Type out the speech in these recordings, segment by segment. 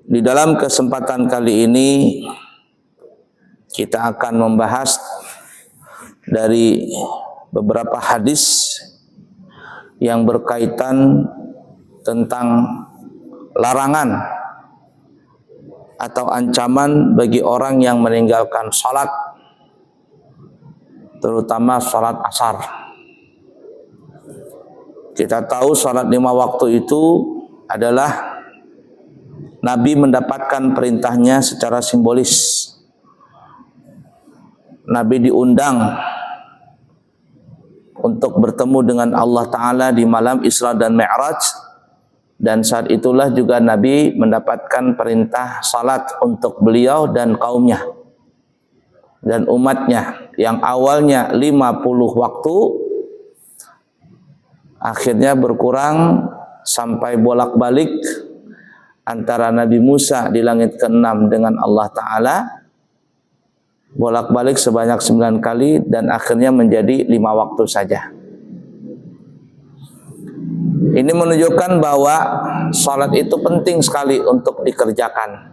Di dalam kesempatan kali ini kita akan membahas dari beberapa hadis yang berkaitan tentang larangan atau ancaman bagi orang yang meninggalkan salat, terutama salat asar. Kita tahu salat 5 waktu itu adalah Nabi mendapatkan perintahnya secara simbolis. Nabi diundang untuk bertemu dengan Allah Ta'ala di malam Isra dan Mi'raj, dan saat itulah juga Nabi mendapatkan perintah salat untuk beliau dan kaumnya dan umatnya yang awalnya 50 waktu akhirnya berkurang sampai bolak-balik antara Nabi Musa di langit ke-6 dengan Allah Ta'ala, bolak-balik sebanyak 9 kali dan akhirnya menjadi 5 waktu saja. Ini menunjukkan bahwa salat itu penting sekali untuk dikerjakan.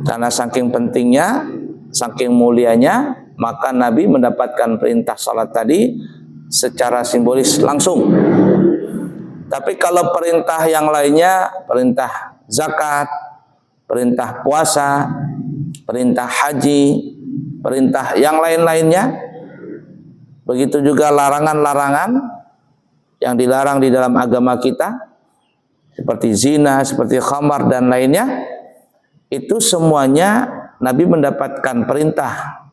Karena saking pentingnya, saking mulianya, maka Nabi mendapatkan perintah salat tadi secara simbolis langsung. Tapi kalau perintah yang lainnya, perintah zakat, perintah puasa, perintah haji, perintah yang lain-lainnya, begitu juga larangan-larangan yang dilarang di dalam agama kita, seperti zina, seperti khamar dan lainnya, itu semuanya Nabi mendapatkan perintah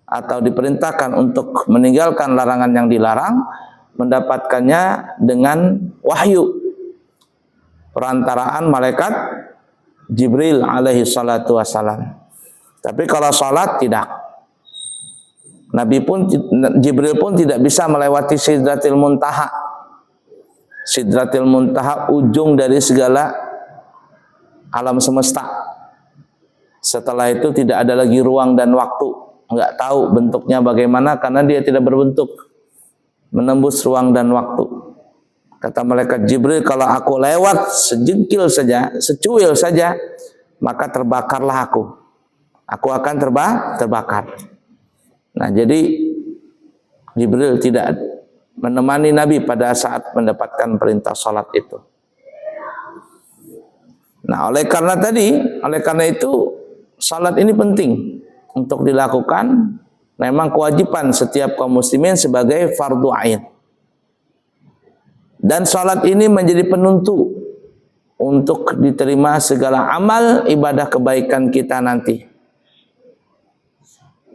atau diperintahkan untuk meninggalkan larangan yang dilarang, mendapatkannya dengan wahyu, perantaraan malaikat Jibril alaihi salatu wassalam. Tapi kalau salat tidak. Jibril pun tidak bisa melewati Sidratil Muntaha. Sidratil Muntaha ujung dari segala alam semesta. Setelah itu tidak ada lagi ruang dan waktu. Enggak tahu bentuknya bagaimana karena dia tidak berbentuk. Menembus ruang dan waktu. Kata malaikat Jibril, kalau aku lewat sejengkil saja, secuil saja, maka terbakarlah aku. Aku akan terbakar. Nah, jadi Jibril tidak menemani Nabi pada saat mendapatkan perintah salat itu. Nah, oleh karena itu salat ini penting untuk dilakukan. Memang kewajiban setiap kaum muslimin sebagai fardu ain. Dan salat ini menjadi penentu untuk diterima segala amal ibadah kebaikan kita nanti.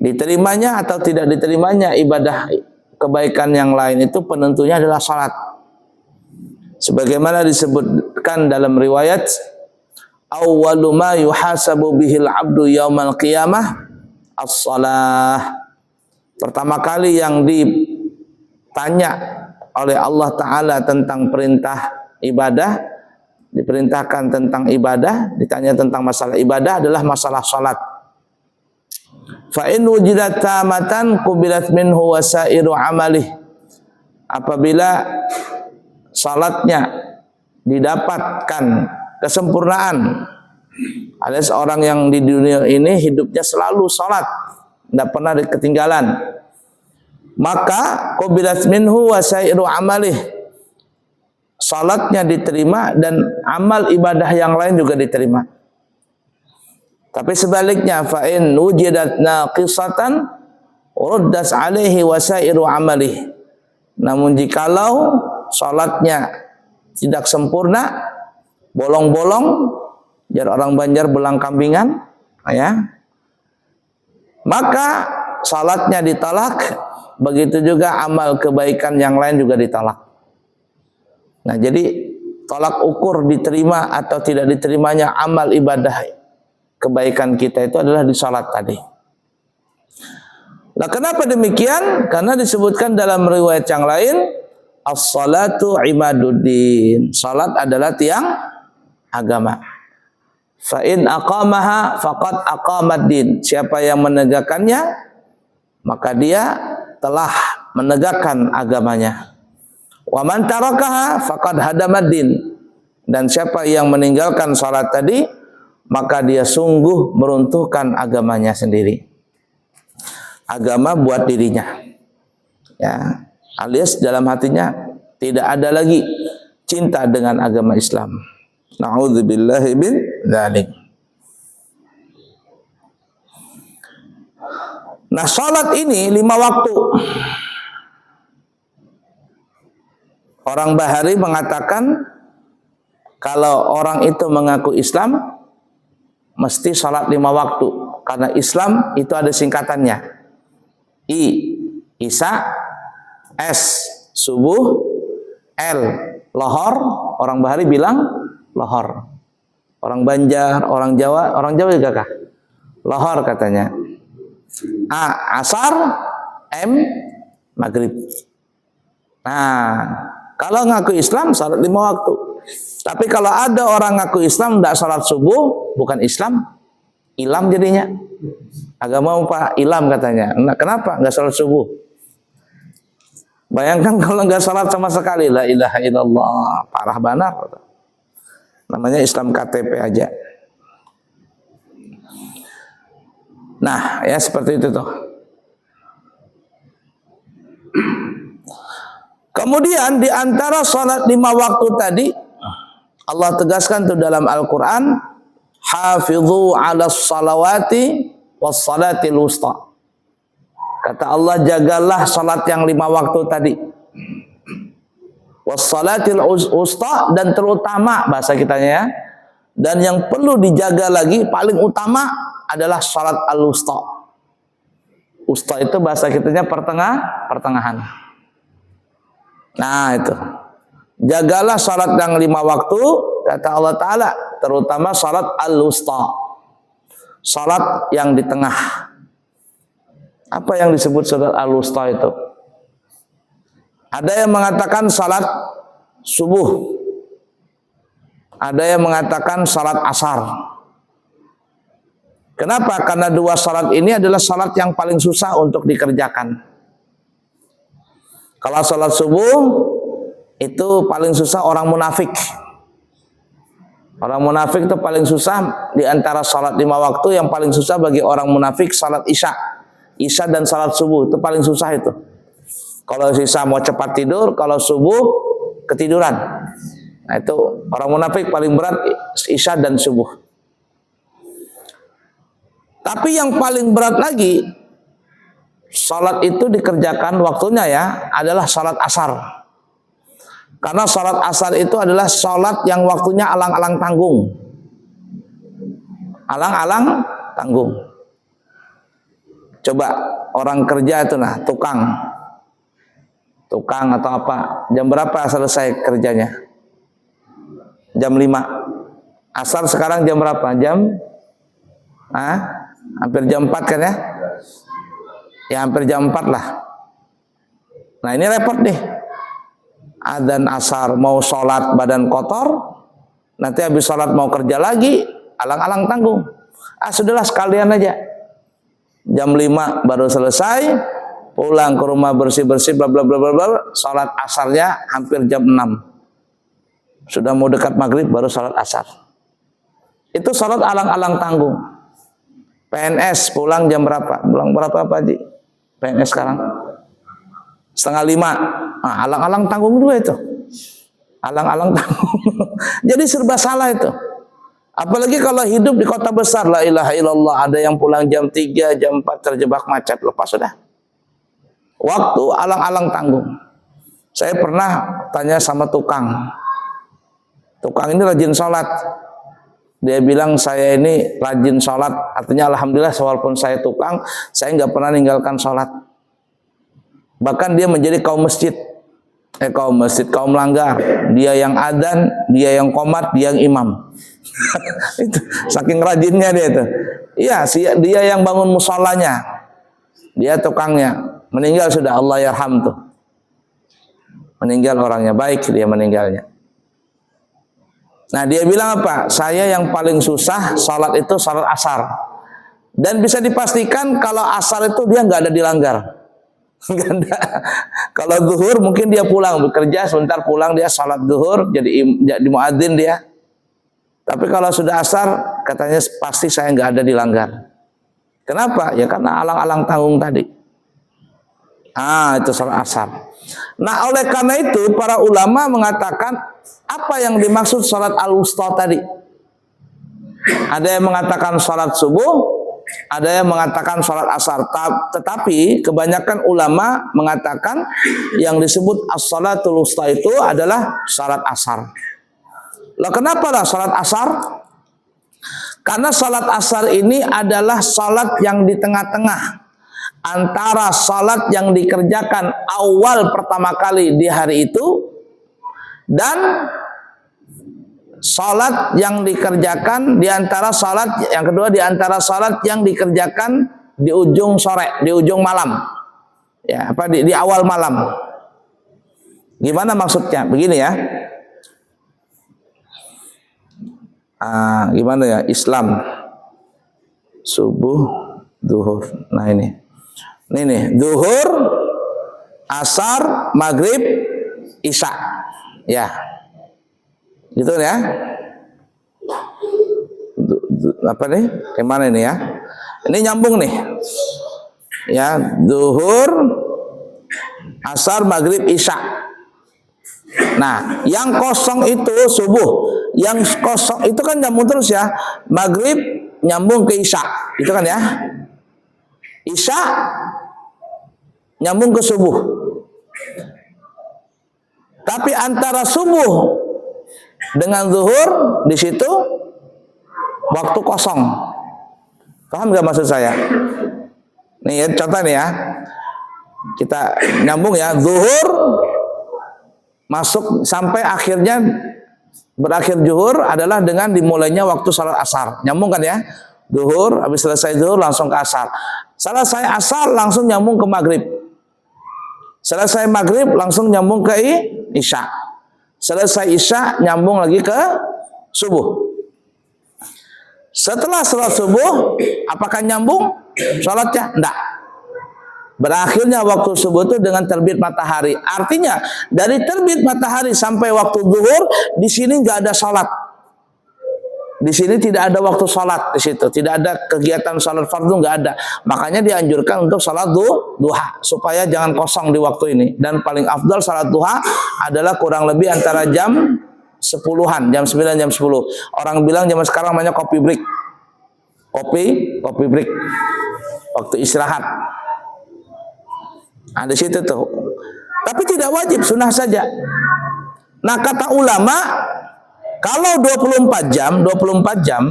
Diterimanya atau tidak diterimanya ibadah kebaikan yang lain itu penentunya adalah salat. Sebagaimana disebutkan dalam riwayat, awwalu ma yuhasabu bihil abdu yaumal qiyamah as-salah. Pertama kali yang ditanya oleh Allah Ta'ala tentang perintah ibadah, diperintahkan tentang ibadah, ditanya tentang masalah ibadah adalah masalah salat. Fa in wujidat tamatan qubilat minhu wasairu amalih. Apabila salatnya didapatkan kesempurnaan, ada seorang yang di dunia ini hidupnya selalu salat, tidak pernah ketinggalan, maka qubilat minhu wasairu amalih, salatnya diterima dan amal ibadah yang lain juga diterima. Tapi sebaliknya, fa in wujidat naqisatan urdas alaihi wasairu amalih. Namun jikalau salatnya tidak sempurna, bolong-bolong, jar orang Banjar belang kambingan, ya, maka salatnya ditolak, begitu juga amal kebaikan yang lain juga ditolak. Nah, jadi tolak ukur diterima atau tidak diterimanya amal ibadah kebaikan kita itu adalah di salat tadi. Nah, kenapa demikian? Karena disebutkan dalam riwayat yang lain, as-salatu imaduddin. Salat adalah tiang agama. Fa in aqamaha faqad aqamad-din. Siapa yang menegakkannya, maka dia telah menegakkan agamanya. Wa man tarakaha faqad hadamad-din. Dan siapa yang meninggalkan salat tadi, maka dia sungguh meruntuhkan agamanya sendiri. Agama buat dirinya. Ya, alias dalam hatinya tidak ada lagi cinta dengan agama Islam. Na'udzubillahi min dzalik. Nah, salat ini 5 waktu. Orang Bahari mengatakan kalau orang itu mengaku Islam mesti salat 5 waktu, karena Islam itu ada singkatannya. I, Isya, S, subuh, L, lohor. Orang Bahari bilang lohor. Orang Banjar, orang Jawa juga kah? Lohor katanya. A, asar, M, maghrib. Nah, kalau ngaku Islam salat 5 waktu. Tapi kalau ada orang ngaku Islam tidak salat subuh, bukan Islam, ilam jadinya. Agama apa? Ilam katanya. Nah, kenapa nggak salat subuh? Bayangkan kalau nggak salat sama sekali, la ilaha illallah, parah benar. Namanya Islam KTP aja. Nah, ya seperti itu tuh. Kemudian di antara salat 5 waktu tadi, Allah tegaskan tuh dalam Al-Quran, hafidhu ala salawati was salatil wusta. Kata Allah, jagalah salat yang 5 waktu tadi. Was salatil wusta, dan terutama bahasa kitanya ya. Dan yang perlu dijaga lagi paling utama adalah salat al-wusta. Wusta itu bahasa kitanya pertengahan. Nah itu. Jagalah salat yang 5 waktu, kata Allah Ta'ala, terutama salat al-wusta. Salat yang di tengah. Apa yang disebut salat al-wusta itu? Ada yang mengatakan salat subuh. Ada yang mengatakan salat asar. Kenapa? Karena 2 salat ini adalah salat yang paling susah untuk dikerjakan. Kalau salat subuh itu paling susah orang munafik. Orang munafik itu paling susah di antara salat 5 waktu. Yang paling susah bagi orang munafik salat isya. Isya dan salat subuh itu paling susah itu. Kalau isya mau cepat tidur, kalau subuh ketiduran. Nah itu orang munafik paling berat isya dan subuh. Tapi yang paling berat lagi, salat itu dikerjakan waktunya ya, adalah salat asar. Karena salat asar itu adalah salat yang waktunya alang-alang tanggung. Alang-alang tanggung. Coba orang kerja itu nah, tukang atau apa, jam berapa selesai kerjanya? Jam 5. Asar sekarang jam berapa? Hampir jam 4 kan ya? Ya hampir jam 4 lah. Nah ini repot nih. Adzan asar mau sholat badan kotor, nanti habis sholat mau kerja lagi, alang-alang tanggung. Sudahlah sekalian aja. Jam 5 baru selesai, pulang ke rumah bersih-bersih, bla bla bla bla bla, sholat asarnya hampir jam 6. Sudah mau dekat maghrib baru sholat asar. Itu sholat alang-alang tanggung. PNS pulang jam berapa? Pulang berapa Pak Haji? PNS sekarang? 4:30. Nah, alang-alang tanggung juga itu. Alang-alang tanggung. Jadi serba salah itu. Apalagi kalau hidup di kota besar, la ilaha illallah, ada yang pulang jam 3, jam 4 terjebak macet, lepas sudah. Waktu alang-alang tanggung. Saya pernah tanya sama tukang. Tukang ini rajin sholat. Dia bilang saya ini rajin sholat. Artinya alhamdulillah walaupun saya tukang, saya nggak pernah ninggalkan sholat. Bahkan dia menjadi kaum langgar. Dia yang adzan, dia yang qomat, dia yang imam. Itu saking rajinnya dia itu. Iya, dia yang bangun musholanya. Dia tukangnya. Meninggal sudah, Allah yarham tuh. Meninggal orangnya, baik dia meninggalnya. Nah dia bilang apa? Saya yang paling susah salat itu salat asar. Dan bisa dipastikan kalau asar itu dia nggak ada dilanggar. Nggak ada. Kalau zuhur mungkin dia pulang bekerja sebentar, pulang dia salat zuhur jadi muadzin dia. Tapi kalau sudah asar katanya pasti saya nggak ada dilanggar. Kenapa? Ya karena alang-alang tanggung tadi. Itu salat asar. Nah, oleh karena itu para ulama mengatakan apa yang dimaksud salat al-wusta tadi. Ada yang mengatakan salat subuh, ada yang mengatakan salat asar. Tetapi kebanyakan ulama mengatakan yang disebut as-salatul wusta itu adalah salat asar. Lah kenapa lah salat asar? Karena salat asar ini adalah salat yang di tengah-tengah antara salat yang dikerjakan awal pertama kali di hari itu dan salat yang dikerjakan di antara salat yang kedua, di antara salat yang dikerjakan di ujung sore, di ujung malam. Ya, di awal malam. Gimana maksudnya? Begini ya. Gimana ya? Islam subuh, zuhur. Nah ini nih, zuhur, asar, maghrib, isya. Ya. Gitu ya. Apa nih? Gimana ini ya? Ini nyambung nih. Ya, zuhur, asar, maghrib, isya. Nah, yang kosong itu subuh. Yang kosong itu kan nyambung terus ya. Maghrib nyambung ke isya. Itu kan ya. Isya nyambung ke subuh. Tapi antara subuh dengan zuhur di situ waktu kosong. Paham nggak maksud saya? Nih ya, contoh nih ya. Kita nyambung ya. Zuhur masuk sampai akhirnya berakhir zuhur adalah dengan dimulainya waktu salat asar. Nyambung kan ya? Zuhur, habis selesai zuhur langsung ke asar. Selesai asar langsung nyambung ke maghrib. Selesai maghrib langsung nyambung ke isya. Selesai isya nyambung lagi ke subuh. Setelah salat subuh, apakah nyambung salatnya? Enggak. Berakhirnya waktu subuh itu dengan terbit matahari. Artinya dari terbit matahari sampai waktu zuhur di sini nggak ada salat. Di sini tidak ada waktu salat di situ, tidak ada kegiatan salat fardu, nggak ada. Makanya dianjurkan untuk salat duha supaya jangan kosong di waktu ini. Dan paling afdal salat duha adalah kurang lebih antara jam 10-an, jam 9, jam 10. Orang bilang zaman sekarang namanya kopi break. Kopi break. Waktu istirahat. Nah, di situ tuh. Tapi tidak wajib, sunnah saja. Nah, kata ulama, kalau 24 jam,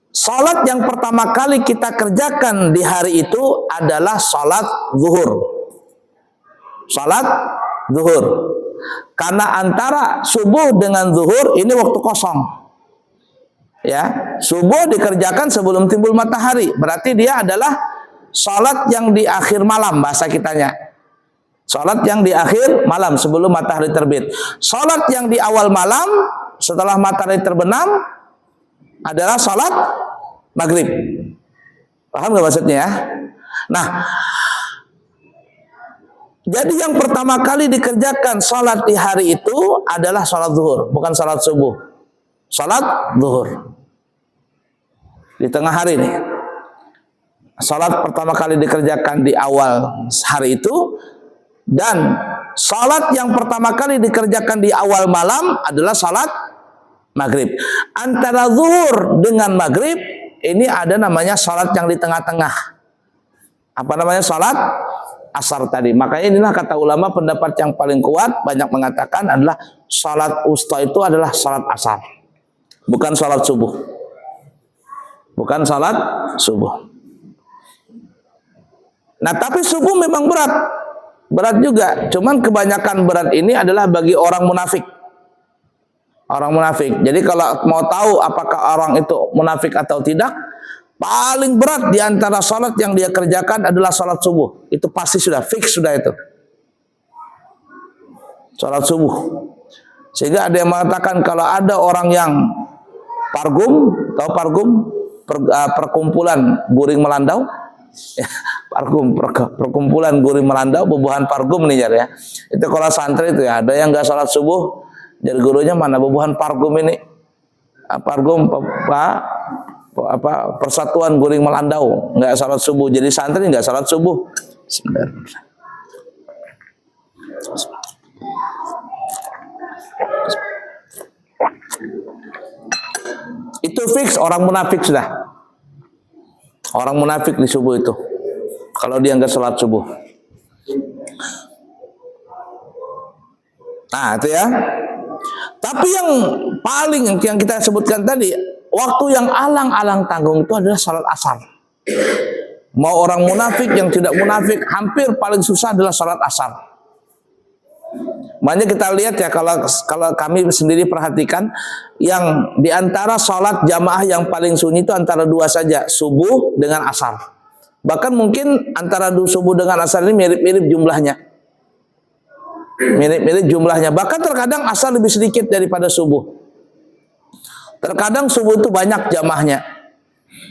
salat yang pertama kali kita kerjakan di hari itu adalah salat zuhur. Salat zuhur. Karena antara subuh dengan zuhur ini waktu kosong. Ya, subuh dikerjakan sebelum timbul matahari. Berarti dia adalah salat yang di akhir malam bahasa kitanya. Salat yang di akhir malam sebelum matahari terbit. Salat yang di awal malam setelah matahari terbenam adalah salat maghrib. Paham gak maksudnya ya? Nah, jadi yang pertama kali dikerjakan salat di hari itu adalah salat zuhur, bukan salat subuh. Salat zuhur. Di tengah hari nih. Salat pertama kali dikerjakan di awal hari itu, dan salat yang pertama kali dikerjakan di awal malam adalah salat maghrib. Antara zuhur dengan maghrib ini ada namanya salat yang di tengah-tengah. Apa namanya? Salat asar tadi. Makanya inilah kata ulama pendapat yang paling kuat, banyak mengatakan adalah salat wusta itu adalah salat asar, bukan salat subuh. Bukan salat subuh. Nah, tapi subuh memang berat juga. Cuman kebanyakan berat ini adalah bagi orang munafik. Orang munafik. Jadi kalau mau tahu apakah orang itu munafik atau tidak, paling berat di antara salat yang dia kerjakan adalah salat subuh. Itu pasti sudah fix sudah itu. Salat subuh. Sehingga ada yang mengatakan kalau ada orang yang pargum, tahu pargum? Perkumpulan buring melandau. Pargum, perkumpulan Guring Melandau, Bubuhan Pargum nih jar ya. Itu kalau santri itu ya, ada yang nggak sholat subuh, jadi gurunya mana Bubuhan Pargum ini, Pargum Persatuan Guring Melandau, nggak sholat subuh, jadi santri nggak sholat subuh. Sebentar. Itu fix orang munafik sudah. Orang munafik di subuh itu. Kalau dia nggak sholat subuh. Nah itu ya. Tapi yang paling yang kita sebutkan tadi, waktu yang alang-alang tanggung itu adalah sholat asar. Mau orang munafik yang tidak munafik, hampir paling susah adalah sholat asar. Makanya kita lihat ya, kalau kami sendiri perhatikan, yang diantara sholat jamaah yang paling sunyi itu antara dua saja, subuh dengan asar. Bahkan mungkin antara subuh dengan asar ini mirip-mirip jumlahnya. Mirip-mirip jumlahnya. Bahkan terkadang asar lebih sedikit daripada subuh. Terkadang subuh itu banyak jamaahnya.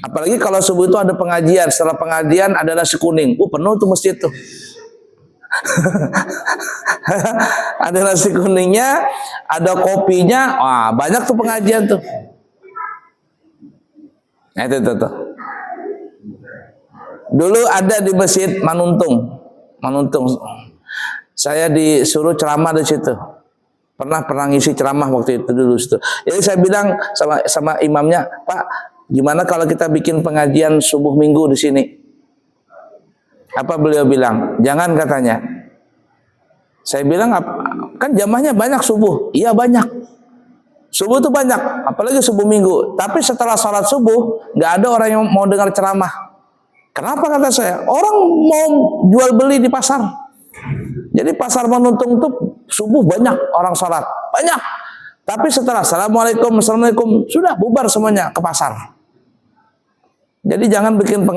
Apalagi kalau subuh itu ada pengajian. Setelah pengajian ada nasi kuning. Penuh tuh masjid tuh. Ada nasi kuningnya, ada kopinya. Wah, banyak tuh pengajian tuh. Nah, itu tuh. Dulu ada di masjid Manuntung. Saya disuruh ceramah di situ. Pernah ngisi ceramah waktu itu dulu situ. Jadi saya bilang sama imamnya, Pak, gimana kalau kita bikin pengajian subuh minggu di sini? Apa beliau bilang? Jangan katanya. Saya bilang, kan jamaahnya banyak subuh. Iya banyak. Subuh itu banyak, apalagi subuh minggu. Tapi setelah sholat subuh, nggak ada orang yang mau dengar ceramah. Kenapa kata saya? Orang mau jual beli di pasar. Jadi pasar Manuntung itu subuh banyak orang sholat. Banyak. Tapi setelah Assalamualaikum, sudah bubar semuanya ke pasar. Jadi jangan bikin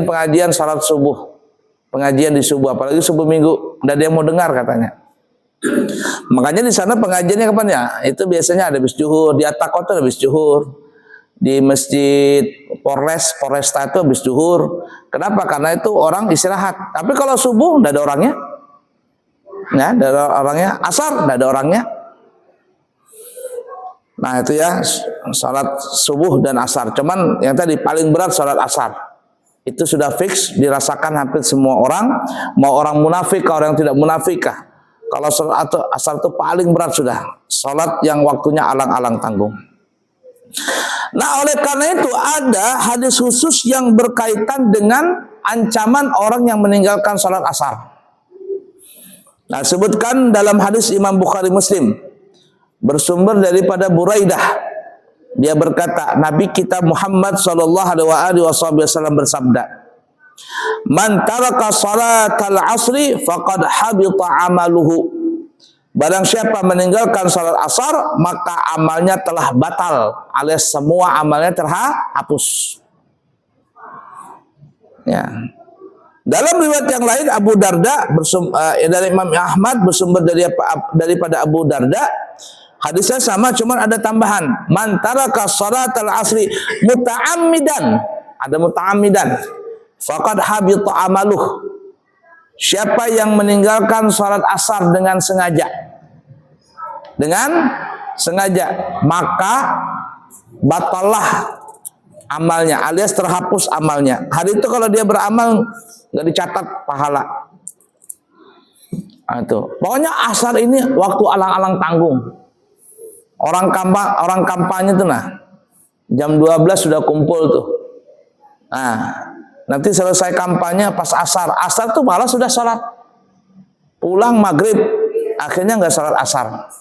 pengajian sholat subuh. Pengajian di subuh, apalagi subuh minggu. Tidak ada yang mau dengar katanya. Makanya di sana pengajiannya kapan ya? Itu biasanya ada habis zuhur. Di Atakot itu habis zuhur. Di masjid Polresta itu habis zuhur. Kenapa? Karena itu orang istirahat. Tapi kalau subuh tidak ada orangnya. Ya, tidak ada orangnya. Asar tidak ada orangnya. Nah itu ya, sholat subuh dan asar. Cuman yang tadi paling berat sholat asar. Itu sudah fix, dirasakan hampir semua orang. Mau orang munafik, orang yang tidak munafik. Kalau sholat asar itu paling berat sudah. Sholat yang waktunya alang-alang tanggung. Nah oleh karena itu ada hadis khusus yang berkaitan dengan ancaman orang yang meninggalkan sholat asar. Nah sebutkan dalam hadis Imam Bukhari Muslim, bersumber daripada Buraidah. Dia berkata, Nabi kita Muhammad SAW bersabda, "Man taraka salatal asri faqad habita amaluhu." Barang siapa meninggalkan salat asar, maka amalnya telah batal, alias semua amalnya terhapus. Ya. Dalam riwayat yang lain Abu Darda dari Imam Ahmad bersumber daripada Abu Darda, hadisnya sama, cuman ada tambahan. Man taraka salatal asri muta'ammidan, ada muta'ammidan, faqad habita amaluh. Siapa yang meninggalkan salat asar dengan sengaja, maka batallah amalnya, alias terhapus amalnya. Hari itu kalau dia beramal nggak dicatat pahala. Nah, itu. Pokoknya asar ini waktu alang-alang tanggung. Orang kampanye tuh jam 12 sudah kumpul tuh. Nah, nanti selesai kampanye pas asar tuh malah sudah sholat. Pulang maghrib, akhirnya nggak sholat asar.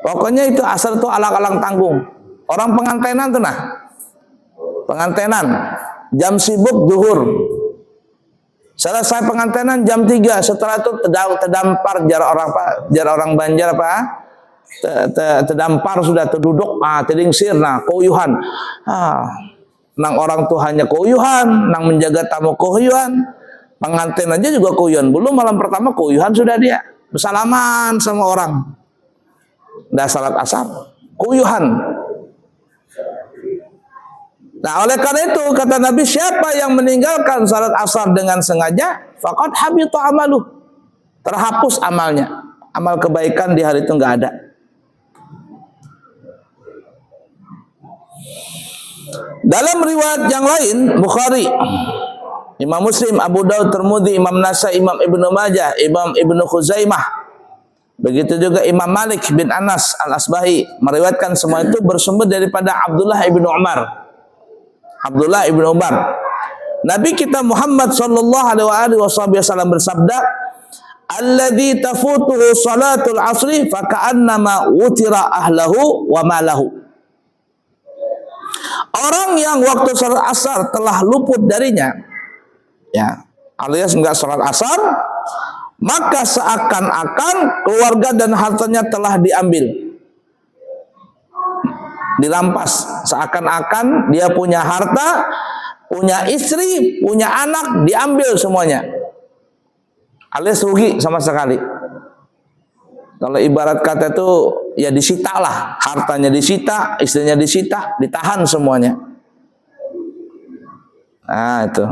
Pokoknya itu asar tuh alang-alang tanggung. Orang pengantenan tuh pengantenan jam sibuk zuhur. Selesai pengantenan jam 3, setelah itu terdampar jar orang Banjar terdampar sudah terduduk, tedingsir, koyuhan. Nang orang Tuhannya koyuhan, nang menjaga tamu koyuhan, pengantin aja juga koyuhan. Belum malam pertama koyuhan sudah dia bersalaman sama orang. Dah salat asar, koyuhan. Nah, oleh karena itu kata Nabi, siapa yang meninggalkan salat asar dengan sengaja, faqad habita amaluh. Terhapus amalnya. Amal kebaikan di hari itu enggak ada. Dalam riwayat yang lain, Bukhari, Imam Muslim, Abu Daud, Tirmidzi, Imam Nasai, Imam Ibnu Majah, Imam Ibnu Khuzaimah, begitu juga Imam Malik bin Anas Al-Asbahi meriwayatkan semua itu bersumber daripada Abdullah ibnu Umar. Abdullah ibnu Umar. Nabi kita Muhammad sallallahu alaihi wasallam bersabda, "Alladzi tafutuhu salatul asri faka'annama wutira ahlahu wa malahu." Orang yang waktu salat asar telah luput darinya, ya, alias enggak salat asar, maka seakan-akan keluarga dan hartanya telah diambil, dirampas. Seakan-akan dia punya harta, punya istri, punya anak, diambil semuanya, alias rugi sama sekali. Kalau ibarat kata itu ya disita lah, hartanya disita, istrinya disita, ditahan semuanya. Nah itu.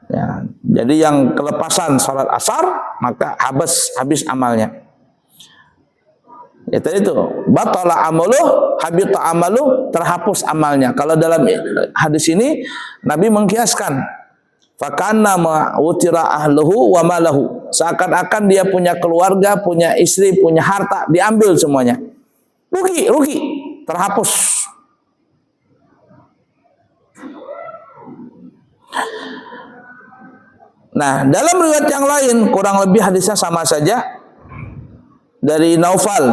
Ya, jadi yang kelepasan salat asar maka habis amalnya. Ya tadi itu, batala amaluh, habita amaluh, terhapus amalnya. Kalau dalam hadis ini Nabi mengkiaskan, fakanna ma wutira ahluhu wa malahu. Seakan-akan dia punya keluarga, punya istri, punya harta, diambil semuanya. Rugi, terhapus. Nah, dalam riwayat yang lain kurang lebih hadisnya sama saja. Dari Naufal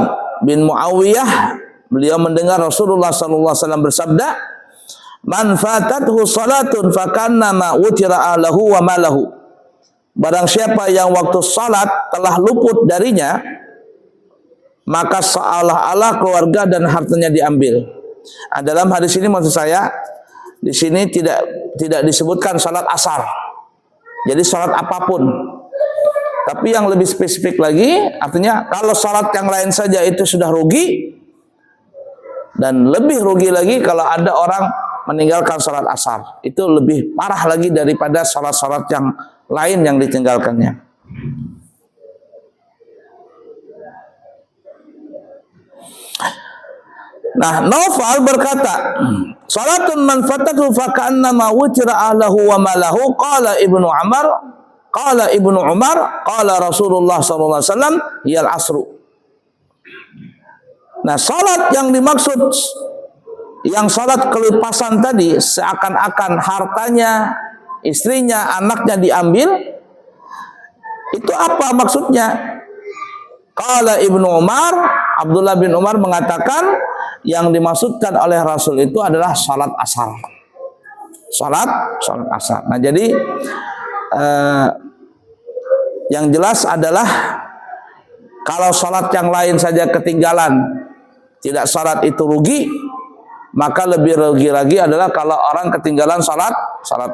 bin Muawiyah, beliau mendengar Rasulullah sallallahu alaihi wasallam bersabda, "Man fatathu salatun fakannama wutira ahlahu wa malahu." Barang siapa yang waktu salat telah luput darinya, maka seolah-olah keluarga dan hartanya diambil. Nah, dalam hadis ini maksud saya di sini tidak disebutkan salat asar. Jadi salat apapun. Tapi yang lebih spesifik lagi, artinya kalau salat yang lain saja itu sudah rugi, dan lebih rugi lagi kalau ada orang meninggalkan salat asar. Itu lebih parah lagi daripada salat-salat yang lain yang ditinggalkannya. Nah, Naufal berkata, "Salatun man fatatu fa ka'annama wutira ahlahu wa malahu." Qala Ibnu Umar, qala Rasulullah sallallahu alaihi wasallam, "Yal asru." Nah, salat yang dimaksud, yang salat kelepasan tadi, seakan-akan hartanya, istrinya, anaknya diambil, itu apa maksudnya? Qala Ibnu Umar, Abdullah bin Umar mengatakan, yang dimaksudkan oleh Rasul itu adalah salat asar. Salat asar. Nah, jadi yang jelas adalah kalau salat yang lain saja ketinggalan, tidak salat itu rugi, maka lebih rugi lagi adalah kalau orang ketinggalan salat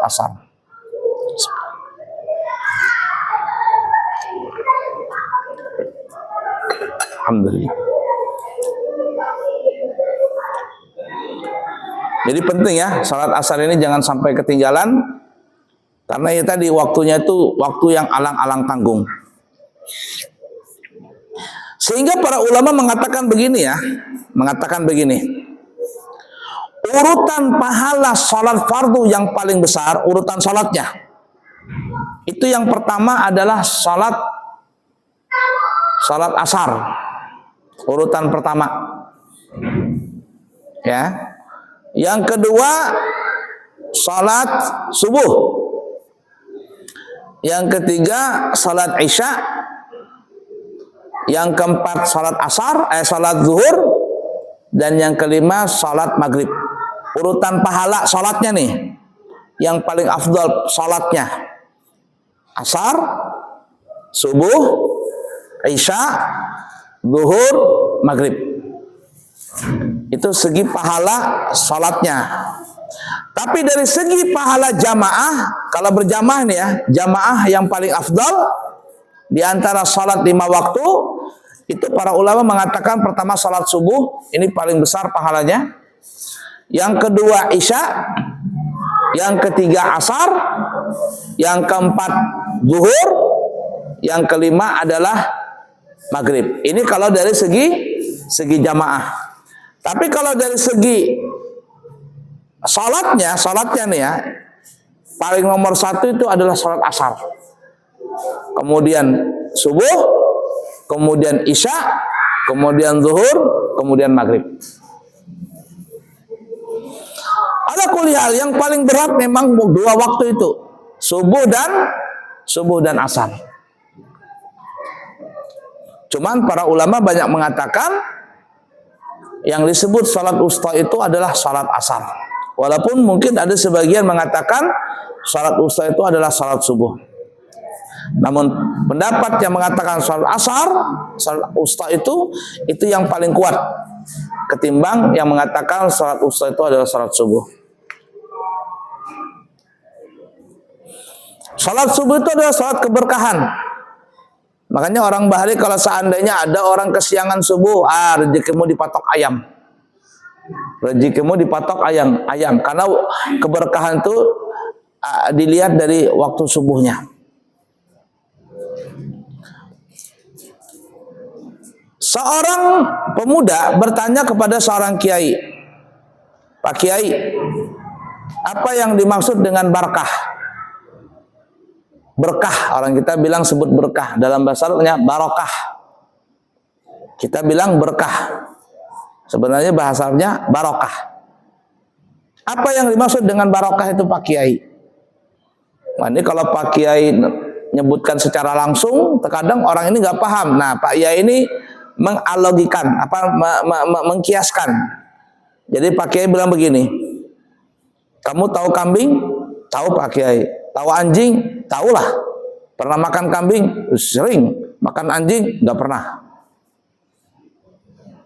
asar. Alhamdulillah. Jadi penting ya, salat asar ini jangan sampai ketinggalan, karena ya tadi waktunya itu waktu yang alang-alang tanggung. Sehingga para ulama mengatakan begini, urutan pahala salat fardu yang paling besar, urutan salatnya, itu yang pertama adalah salat asar, urutan pertama, ya. Yang kedua salat subuh, yang ketiga salat isya, yang keempat salat zuhur, dan yang kelima salat maghrib. Urutan pahala salatnya nih, yang paling afdal salatnya asar, subuh, isya, zuhur, maghrib. Itu segi pahala salatnya. Tapi dari segi pahala jamaah, kalau berjamaah nih ya, jamaah yang paling afdal di antara salat 5 waktu, Itu para ulama mengatakan pertama salat subuh, ini paling besar pahalanya. Yang kedua isya, yang ketiga asar, yang keempat zuhur, yang kelima adalah maghrib. Ini kalau dari segi jamaah. Tapi kalau dari segi salatnya nih ya, paling nomor satu itu adalah salat asar. Kemudian subuh, kemudian isya, kemudian zuhur, kemudian maghrib. Ada kuliah yang paling berat memang dua waktu itu, subuh dan asar. Cuman para ulama banyak mengatakan yang disebut salat wusta itu adalah salat asar. Walaupun mungkin ada sebagian mengatakan salat wusta itu adalah salat subuh. Namun pendapat yang mengatakan salat asar, salat wusta itu yang paling kuat ketimbang yang mengatakan salat wusta itu adalah salat subuh. Salat subuh itu adalah salat keberkahan. Makanya orang Bahari kalau seandainya ada orang kesiangan subuh, rezekimu dipatok ayam. Rezekimu dipatok ayam. Karena keberkahan itu dilihat dari waktu subuhnya. Seorang pemuda bertanya kepada seorang kiai, Pak Kiai, apa yang dimaksud dengan barakah? Berkah, orang kita bilang sebut berkah, dalam bahasa Arabnya barokah. Kita bilang berkah, sebenarnya bahasa Arabnya barokah. Apa yang dimaksud dengan barokah itu Pak Kiai? Nah, ini kalau Pak Kiai menyebutkan secara langsung, terkadang orang ini nggak paham. Nah, Pak Kiai ini menganalogikan, mengkiaskan. Jadi Pak Kiai bilang begini, kamu tahu kambing? Tahu Pak Kiai. Tahu anjing? Tahulah. Pernah makan kambing? Sering. Makan anjing? Nggak pernah.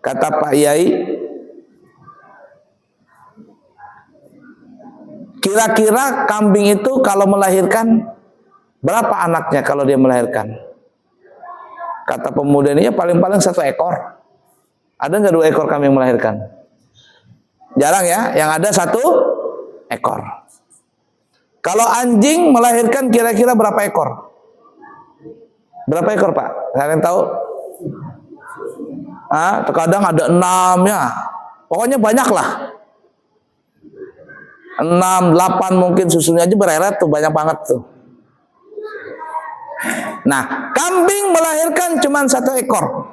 Kata Pak Kiai, kira-kira kambing itu kalau melahirkan berapa anaknya kalau dia melahirkan? Kata pemuda ini ya paling-paling 1 ekor. Ada nggak 2 ekor kambing melahirkan? Jarang ya, yang ada 1 ekor. Kalau anjing melahirkan kira-kira berapa ekor? Berapa ekor Pak? Kalian tahu? Terkadang ada 6 ya. Pokoknya banyak lah. 6, 8 mungkin susunya aja bereret tuh, banyak banget tuh. Nah, kambing melahirkan cuma 1 ekor.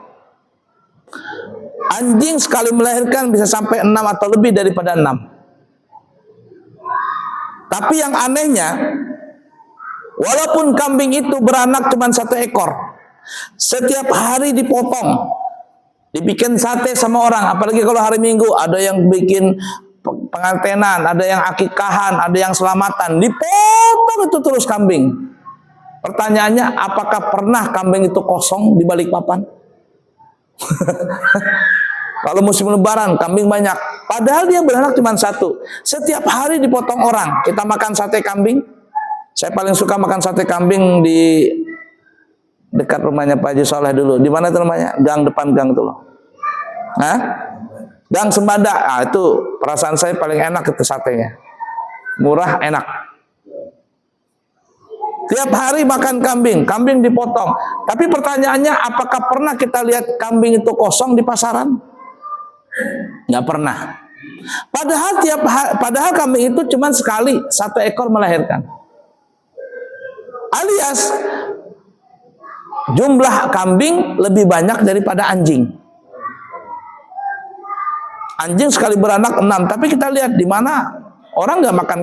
Anjing sekali melahirkan bisa sampai 6 atau lebih daripada 6. Tapi yang anehnya, walaupun kambing itu beranak cuma 1 ekor, setiap hari dipotong, dibikin sate sama orang. Apalagi kalau hari Minggu, ada yang bikin pengantenan, ada yang akikahan, ada yang selamatan, dipotong itu terus kambing. Pertanyaannya, apakah pernah kambing itu kosong di balik papan? Kalau musim lebaran kambing banyak, padahal dia beranak cuma 1. Setiap hari dipotong orang. Kita makan sate kambing. Saya paling suka makan sate kambing di dekat rumahnya Pak Haji Soleh dulu. Di mana itu namanya? Gang, depan gang itu loh. Gang Sembada. Itu perasaan saya paling enak itu satenya. Murah, enak. Tiap hari makan kambing, kambing dipotong. Tapi pertanyaannya, apakah pernah kita lihat kambing itu kosong di pasaran? Nggak pernah. Padahal kambing itu cuma sekali 1 ekor melahirkan. Alias jumlah kambing lebih banyak daripada anjing. Anjing sekali beranak 6, tapi kita lihat di mana orang nggak makan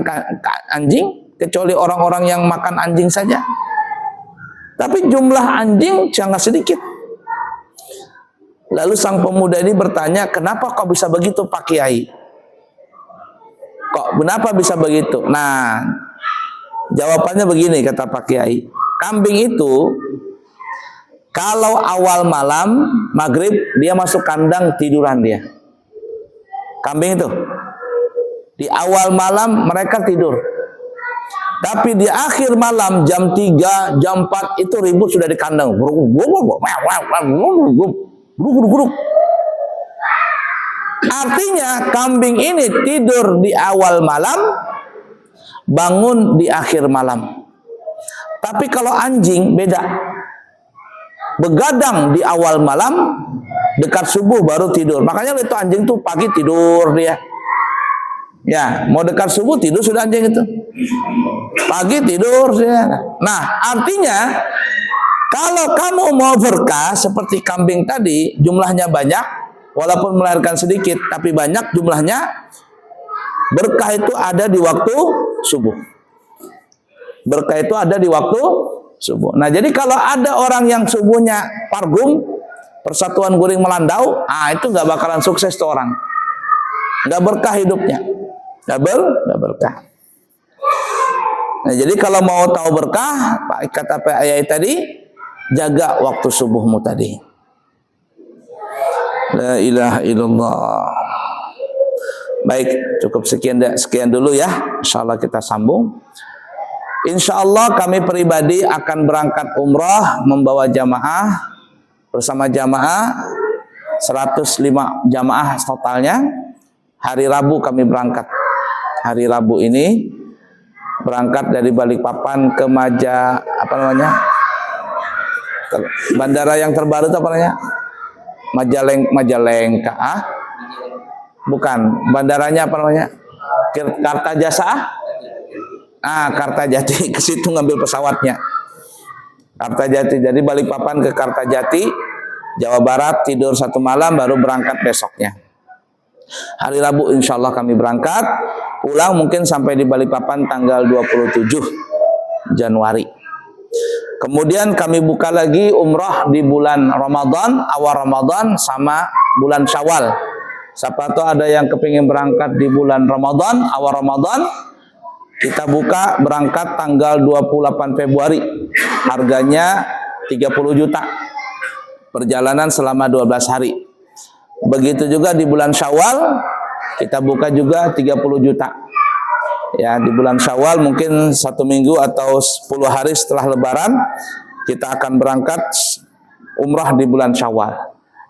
anjing kecuali orang-orang yang makan anjing saja. Tapi jumlah anjing sangat sedikit. Lalu sang pemuda ini bertanya, kenapa kok bisa begitu Pak Kiai? Kenapa bisa begitu? Nah, jawabannya begini kata Pak Kiai. Kambing itu kalau awal malam maghrib dia masuk kandang tiduran dia. Kambing itu di awal malam mereka tidur. Tapi di akhir malam jam 3, jam 4 itu ribut sudah di kandang. Guruk. Artinya kambing ini tidur di awal malam, bangun di akhir malam. Tapi kalau anjing beda. Begadang di awal malam, dekat subuh baru tidur. Makanya itu anjing tuh pagi tidur dia. Ya, mau dekat subuh tidur sudah anjing itu. Pagi tidur dia. Nah, artinya kalau kamu mau berkah seperti kambing tadi, jumlahnya banyak, walaupun melahirkan sedikit, tapi banyak jumlahnya, berkah itu ada di waktu subuh. Berkah itu ada di waktu subuh. Nah, jadi kalau ada orang yang subuhnya pargum, persatuan guring melandau, itu nggak bakalan sukses tuh orang. Nggak berkah hidupnya. Nggak berkah. Nah, jadi kalau mau tahu berkah, kata Pak Ayai tadi, jaga waktu subuhmu tadi. La ilaha illallah. Baik, cukup sekian dulu ya. Insyaallah kita sambung. Insyaallah kami pribadi akan berangkat umrah membawa jamaah, bersama jamaah 105 jamaah totalnya. Hari Rabu kami berangkat. Hari Rabu ini berangkat dari Balikpapan ke bandara yang terbaru itu apa namanya? Majalengka. Bukan, bandaranya apa namanya? Kartajasa. Kartajati, ke situ ngambil pesawatnya. Kartajati, jadi Balikpapan ke Kartajati, Jawa Barat, tidur 1 malam baru berangkat besoknya. Hari Rabu insya Allah kami berangkat, pulang mungkin sampai di Balikpapan tanggal 27 Januari. Kemudian kami buka lagi umrah di bulan Ramadan, awal Ramadan sama bulan Syawal. Siapa tahu ada yang kepingin berangkat di bulan Ramadan, awal Ramadan, kita buka berangkat tanggal 28 Februari. Harganya 30 juta. Perjalanan selama 12 hari. Begitu juga di bulan Syawal, kita buka juga 30 juta. Ya, di bulan Syawal mungkin 1 minggu atau 10 hari setelah Lebaran, kita akan berangkat umrah di bulan Syawal.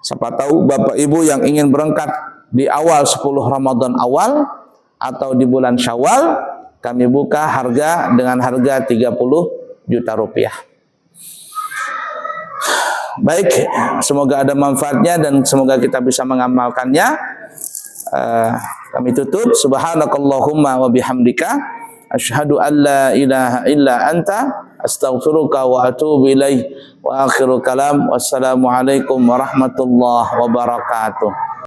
Siapa tahu Bapak Ibu yang ingin berangkat di awal 10 Ramadan awal atau di bulan Syawal, kami buka dengan harga 30 juta rupiah. Baik, semoga ada manfaatnya dan semoga kita bisa mengamalkannya. Kami tutup. Subhanakallahumma wa bihamdika asyhadu an la ilaha illa anta astaghfiruka wa atubu ilaih. Wa akhiru kalam. Wassalamualaikum warahmatullahi wabarakatuh.